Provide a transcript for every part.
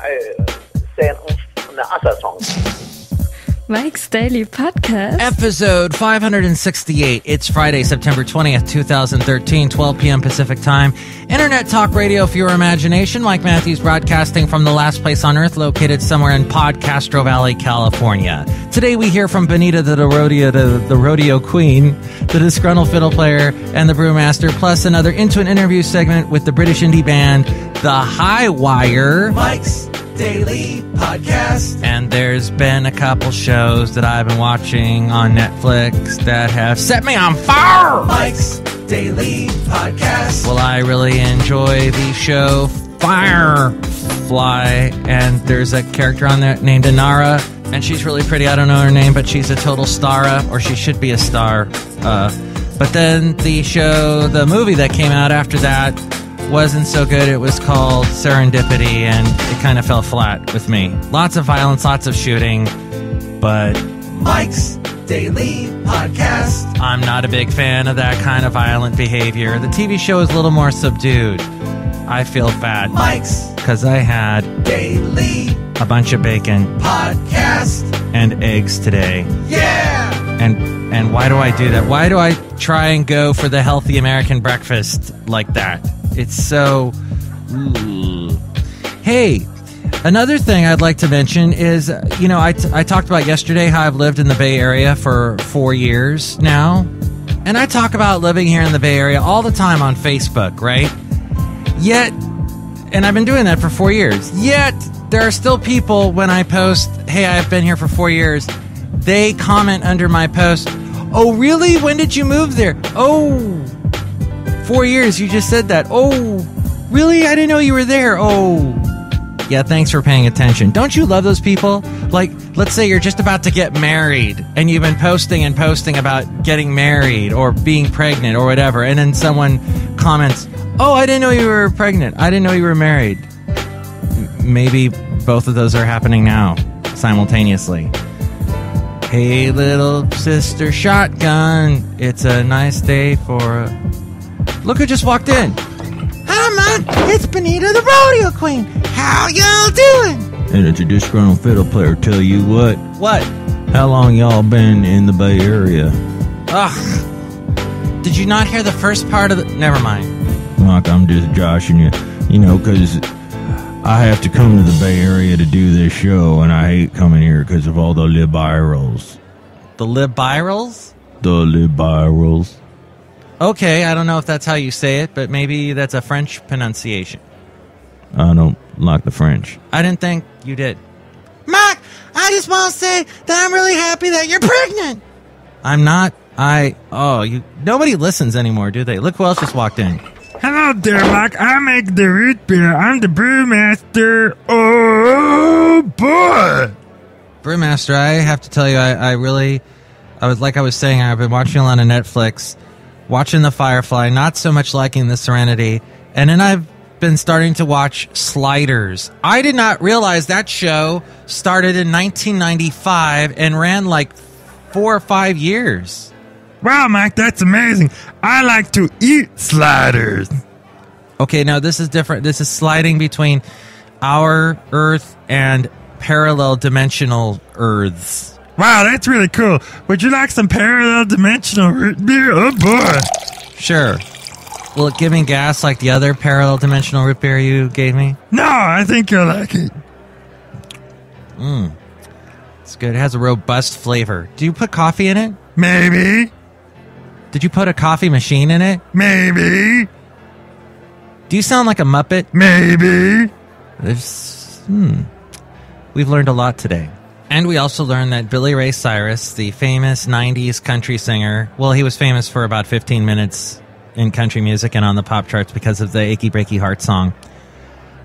say the other songs. Mike's Daily Podcast. Episode 568. It's Friday, September 20th, 2013, 12 p.m. Pacific Time. Internet talk radio for your imagination. Mike Matthews broadcasting from the last place on Earth, located somewhere in Podcastro Valley, California. Today we hear from Benita the Rodeo Queen, the Disgruntled Fiddle Player, and the Brewmaster, plus another Into an Interview segment with the British indie band The High Wire. Mike's Daily Podcast. And there's been a couple shows that I've been watching on Netflix that have set me on fire. Mike's Daily Podcast. Well, I really enjoy the show Firefly, and there's a character on there named Inara, and she's really pretty. I don't know her name, but she's a total stara, or she should be a star. But then the movie that came out after that wasn't so good. It was called Serendipity, and it kind of fell flat with me. Lots of violence, lots of shooting, but Mike's Daily Podcast. I'm not a big fan of that kind of violent behavior. The TV show is a little more subdued. I feel bad. Mike's because I had Daily a bunch of bacon Podcast and eggs today. Yeah! And why do I do that? Why do I try and go for the healthy American breakfast like that? It's so... Hey, another thing I'd like to mention is, I talked about yesterday how I've lived in the Bay Area for 4 years now. And I talk about living here in the Bay Area all the time on Facebook, right? Yet, and I've been doing that for 4 years, yet there are still people when I post, hey, I've been here for 4 years, they comment under my post, oh, really? When did you move there? Oh, 4 years, you just said that. Oh, really? I didn't know you were there. Oh, yeah, thanks for paying attention. Don't you love those people? Like, let's say you're just about to get married, and you've been posting about getting married or being pregnant or whatever, and then someone comments, oh, I didn't know you were pregnant. I didn't know you were married. Maybe both of those are happening now, simultaneously. Hey, little sister shotgun, it's a nice day for a... Look who just walked in. Hi, Mike. It's Benita the Rodeo Queen. How y'all doing? And it's a Disgruntled Fiddle Player. Tell you what. What? How long y'all been in the Bay Area? Ugh. Did you not hear the first part of the... Never mind. Mike, I'm just joshing you. Because I have to come to the Bay Area to do this show, and I hate coming here because of all the libirals. The libirals? The libirals. Okay, I don't know if that's how you say it, but maybe that's a French pronunciation. I don't like the French. I didn't think you did. Mark, I just want to say that I'm really happy that you're pregnant. I'm not. Nobody listens anymore, do they? Look who else just walked in. Hello there, Mike. I make the root beer. I'm the Brewmaster. Oh, boy. Brewmaster, I have to tell you, I was saying, I've been watching a lot of Netflix, watching the Firefly, not so much liking the Serenity, and then I've been starting to watch Sliders. I did not realize that show started in 1995 and ran like 4 or 5 years. Wow, Mike, that's amazing. I like to eat sliders. Okay, no, this is different. This is sliding between our Earth and parallel dimensional Earths. Wow, that's really cool. Would you like some parallel dimensional root beer? Oh, boy. Sure. Will it give me gas like the other parallel dimensional root beer you gave me? No, I think you'll like it. It's good. It has a robust flavor. Do you put coffee in it? Maybe. Did you put a coffee machine in it? Maybe. Do you sound like a Muppet? Maybe. We've learned a lot today. And we also learned that Billy Ray Cyrus, the famous 90s country singer, well, he was famous for about 15 minutes in country music and on the pop charts because of the Achy Breaky Heart song.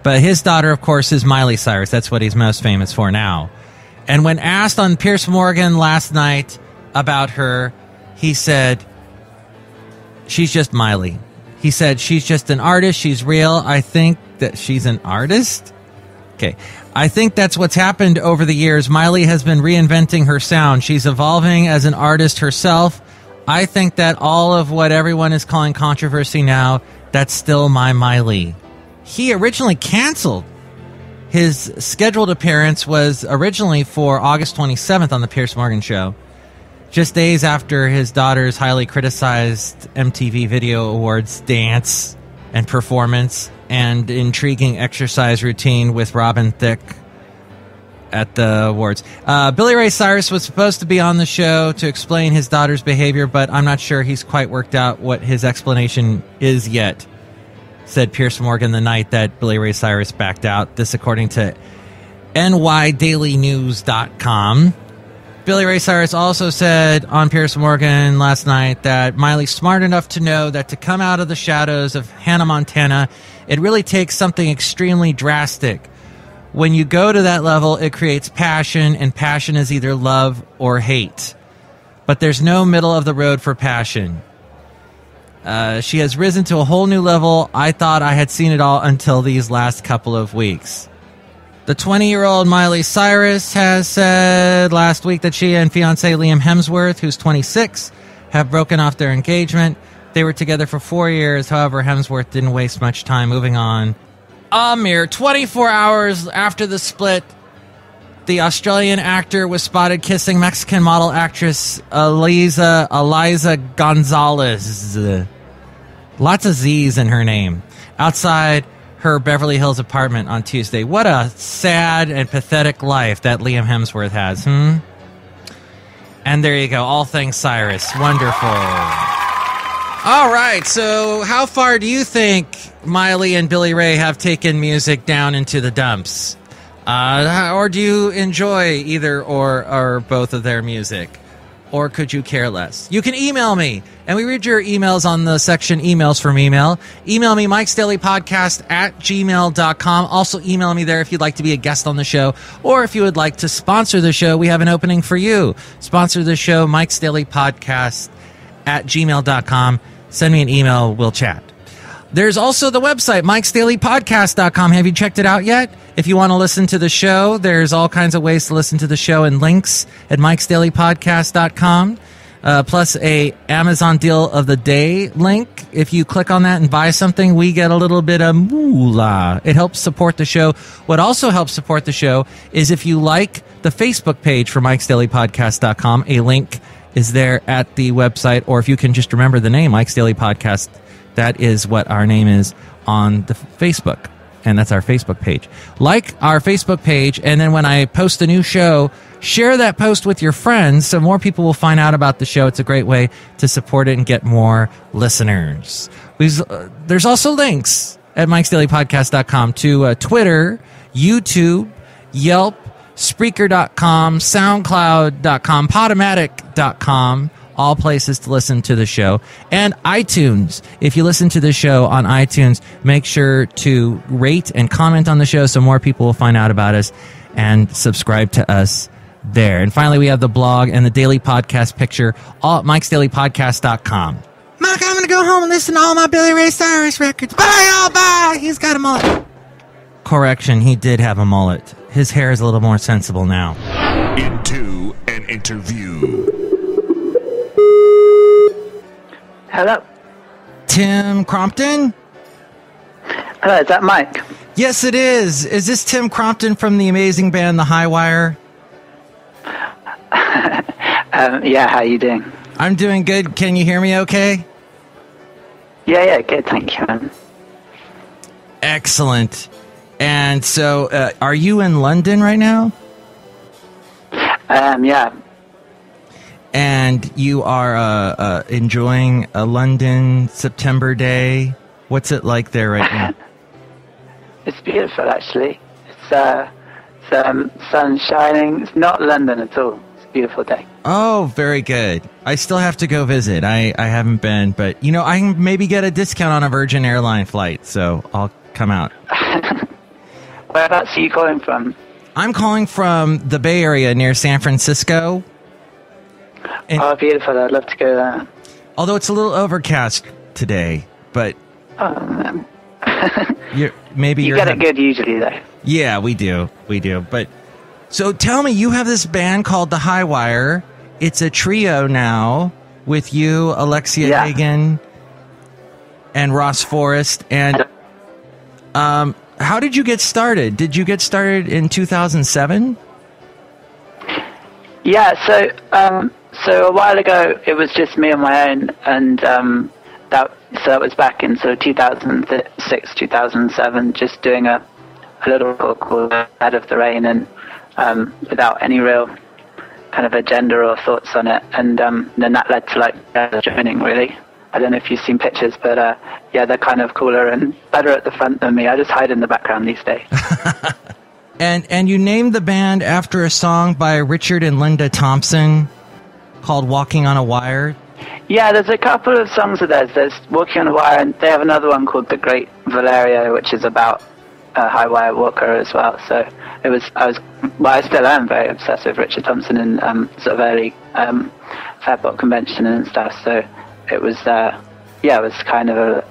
But his daughter, of course, is Miley Cyrus. That's what he's most famous for now. And when asked on Piers Morgan last night about her, he said, she's just Miley. He said, she's just an artist. She's real. I think that she's an artist. Okay. I think that's what's happened over the years. Miley has been reinventing her sound. She's evolving as an artist herself. I think that all of what everyone is calling controversy now, that's still my Miley. He originally canceled His scheduled appearance was originally for August 27th on the Piers Morgan Show, just days after his daughter's highly criticized MTV Video Awards dance and performance and intriguing exercise routine with Robin Thicke at the awards. Billy Ray Cyrus was supposed to be on the show to explain his daughter's behavior, but I'm not sure he's quite worked out what his explanation is yet, said Piers Morgan the night that Billy Ray Cyrus backed out. This according to nydailynews.com. Billy Ray Cyrus also said on Piers Morgan last night that Miley's smart enough to know that to come out of the shadows of Hannah Montana, it really takes something extremely drastic. When you go to that level, it creates passion, and passion is either love or hate. But there's no middle of the road for passion. She has risen to a whole new level. I thought I had seen it all until these last couple of weeks. The 20-year-old Miley Cyrus has said last week that she and fiancé Liam Hemsworth, who's 26, have broken off their engagement. They were together for 4 years. However, Hemsworth didn't waste much time moving on. A mere 24 hours after the split, the Australian actor was spotted kissing Mexican model actress Eliza Gonzalez. Lots of Z's in her name. Outside her Beverly Hills apartment on Tuesday. What a sad and pathetic life that Liam Hemsworth has, And there you go. All things Cyrus. Wonderful. All right. So how far do you think Miley and Billy Ray have taken music down into the dumps? Or do you enjoy either or both of their music? Or could you care less? You can email me, and we read your emails on the section Emails from Email. Email me, mikesdailypodcast@gmail.com. Also email me there if you'd like to be a guest on the show, or if you would like to sponsor the show, we have an opening for you. Sponsor the show, mikesdailypodcast@gmail.com. Send me an email, we'll chat. There's also the website, mikesdailypodcast.com. Have you checked it out yet? If you want to listen to the show, there's all kinds of ways to listen to the show and links at mikesdailypodcast.com. Plus a Amazon Deal of the Day link. If you click on that and buy something, we get a little bit of moolah. It helps support the show. What also helps support the show is if you like the Facebook page for mikesdailypodcast.com, a link is there at the website, or if you can just remember the name, Mike's Daily Podcast, that is what our name is on the Facebook, and that's our Facebook page. Like our Facebook page, and then when I post a new show, share that post with your friends so more people will find out about the show. It's a great way to support it and get more listeners. There's also links at mikesdailypodcast.com to Twitter, YouTube, Yelp, Spreaker.com, SoundCloud.com, Podomatic.com, all places to listen to the show, and iTunes. If you listen to the show on iTunes, make sure to rate and comment on the show so more people will find out about us and subscribe to us there. And finally, we have the blog and the daily podcast picture, all at mikesdailypodcast.com. Mike, I'm going to go home and listen to all my Billy Ray Cyrus records. Bye, y'all, bye. He's got a mullet. Correction, he did have a mullet. His hair is a little more sensible now. Into an interview. Hello. Tim Crompton? Hello, is that Mike? Yes, it is. Is this Tim Crompton from the amazing band The High Wire? Yeah, how you doing? I'm doing good. Can you hear me okay? Yeah, good, thank you, man. Excellent. And so, are you in London right now? Yeah. And you are enjoying a London September day. What's it like there right now? It's beautiful, actually. It's sun shining. It's not London at all. It's a beautiful day. Oh, very good. I still have to go visit. I haven't been, but, you know, I can maybe get a discount on a Virgin Airline flight, so I'll come out. Whereabouts are you calling from? I'm calling from the Bay Area near San Francisco. And Beautiful. I'd love to go there. although it's a little overcast today, but maybe you get it good usually, though. Yeah, we do. But so tell me, you have this band called The High Wire. It's a trio now with you, Alexia Hagen, and Ross Forrest. And how did you get started? Did you get started in 2007? Yeah, so a while ago it was just me on my own, and that was back in sort of 2006, 2007, just doing a little book called Out of the Rain, and without any real kind of agenda or thoughts on it, and then that led to like joining, really. I don't know if you've seen pictures, but yeah, they're kind of cooler and better at the front than me. I just hide in the background these days. And you named the band after a song by Richard and Linda Thompson called Walking on a Wire. Yeah, there's a couple of songs of theirs. There's Walking on a Wire, and they have another one called The Great Valerio, which is about a high wire walker as well. So I still am very obsessed with Richard Thompson and sort of early Fairport convention and stuff. So it was, it was kind of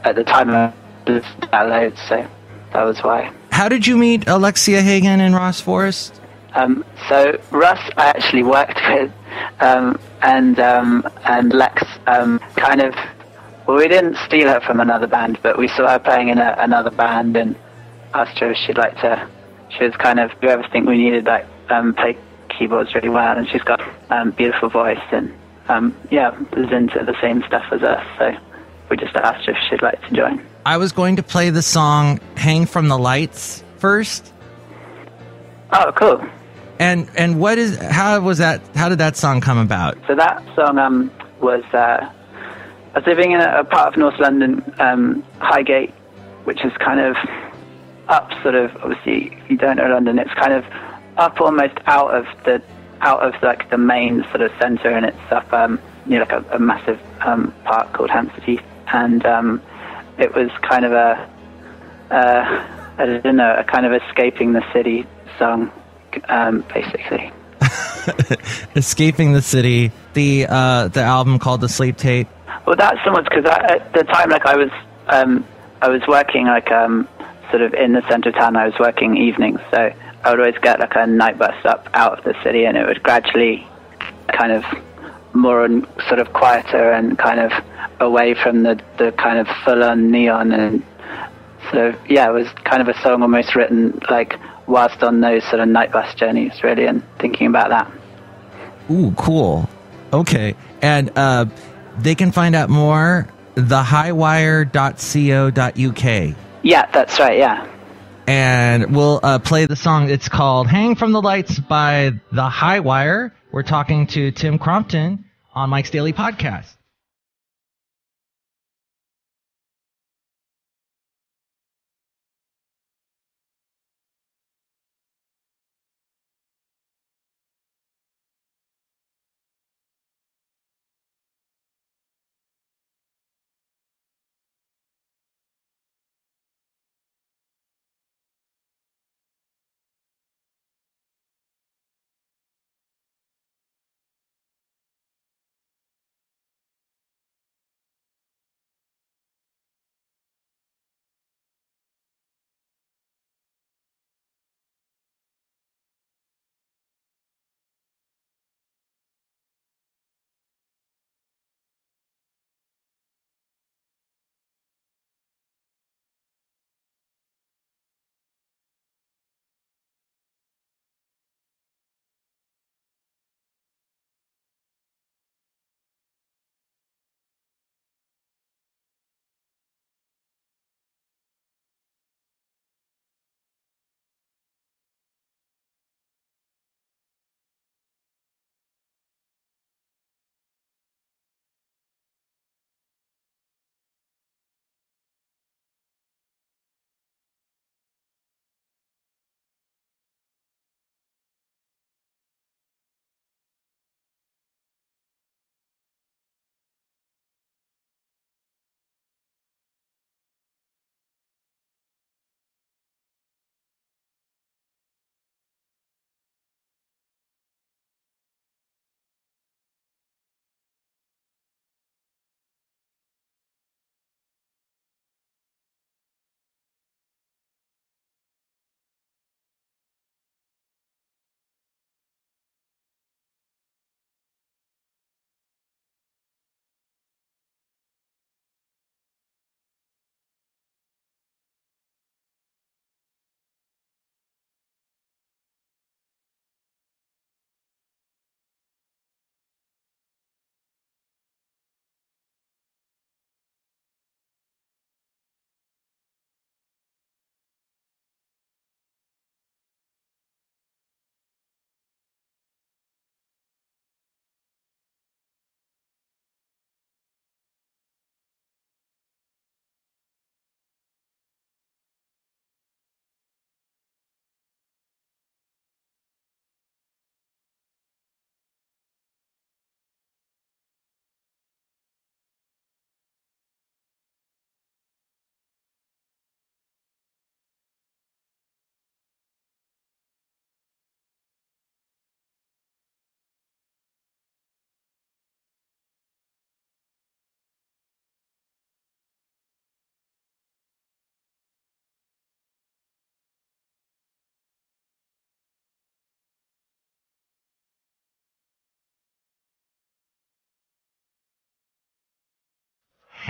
at the time I was download, so that was why. How did you meet Alexia Hagen and Ross Forrest? So Russ I actually worked with, and Lex kind of, well, we didn't steal her from another band, but we saw her playing in another band and asked her if she'd like to. She was kind of do everything we needed, like play keyboards really well, and she's got beautiful voice, and was into the same stuff as us, so we just asked her if she'd like to join. I was going to play the song Hang from the Lights first. Oh, cool. And how did that song come about? So that song was I was living in a part of North London, Highgate, which is kind of up sort of, obviously if you don't know London, it's kind of up almost out of like the main sort of centre, and it's up near like a massive park called Hampstead Heath, and it was kind of a kind of escaping the city song, basically. Escaping the City, the album called The Sleep Tape. Well, that's so much because at the time, like I was working like sort of in the centre of town. I was working evenings, so I would always get like a night bus up out of the city, and it would gradually kind of more and sort of quieter and kind of away from the kind of full-on neon, and so it was kind of a song almost written like whilst on those sort of night bus journeys, really, and thinking about that. Ooh, cool. Okay, and they can find out more thehighwire.co.uk. Yeah, that's right. Yeah. And we'll play the song. It's called Hang from the Lights by The Highwire. We're talking to Tim Crompton on Mike's Daily Podcast.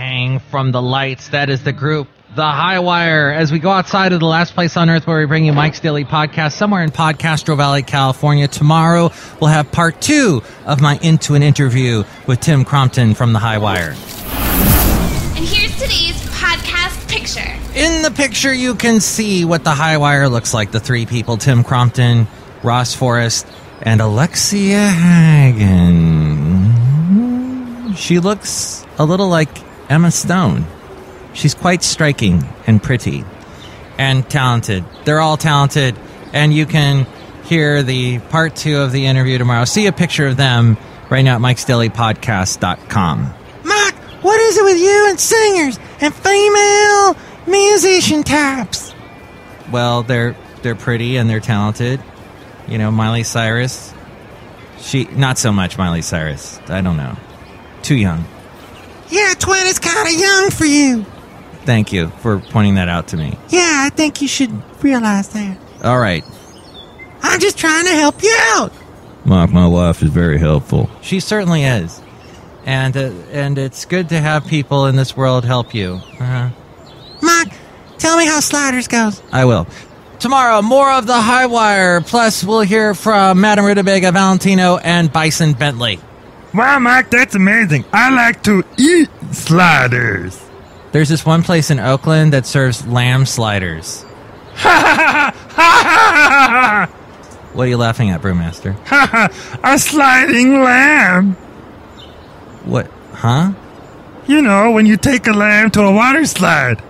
hang from the lights. That is the group, The High Wire. As we go outside of the last place on earth where we bring you Mike's Daily Podcast, somewhere in Podcastro Valley, California, tomorrow we'll have part 2 of my Into an Interview with Tim Crompton from The High Wire. And here's today's podcast picture. In the picture, you can see what The High Wire looks like. The 3 people, Tim Crompton, Ross Forrest, and Alexia Hagen. She looks a little like Emma Stone. She's quite striking and pretty and talented. They're all talented, and you can hear the part 2 of the interview tomorrow. See a picture of them right now at mikesdailypodcast.com. Mike, what is it with you and singers and female musician types? Well, they're pretty and they're talented. You know, Miley Cyrus. Not so much Miley Cyrus. I don't know. Too young. Yeah, twin is kind of young for you. Thank you for pointing that out to me. Yeah, I think you should realize that. All right. I'm just trying to help you out. Mike, my wife is very helpful. She certainly is. And it's good to have people in this world help you. Mike, tell me how Sliders goes. I will. Tomorrow, more of The High Wire. Plus, we'll hear from Madame Rootabega, Valentino, and Bison Bentley. Wow, Mike, that's amazing. I like to eat sliders. There's this one place in Oakland that serves lamb sliders. What are you laughing at, Brewmaster? A sliding lamb. What? Huh? You know, when you take a lamb to a water slide.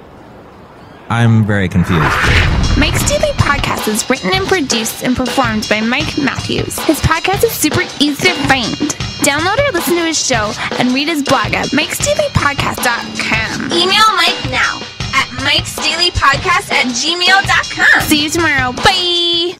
I'm very confused. Mike's Daily Podcast is written and produced and performed by Mike Matthews. His podcast is super easy to find. Download or listen to his show and read his blog at mikesdailypodcast.com. Email Mike now at mikesdailypodcast@gmail.com. See you tomorrow. Bye!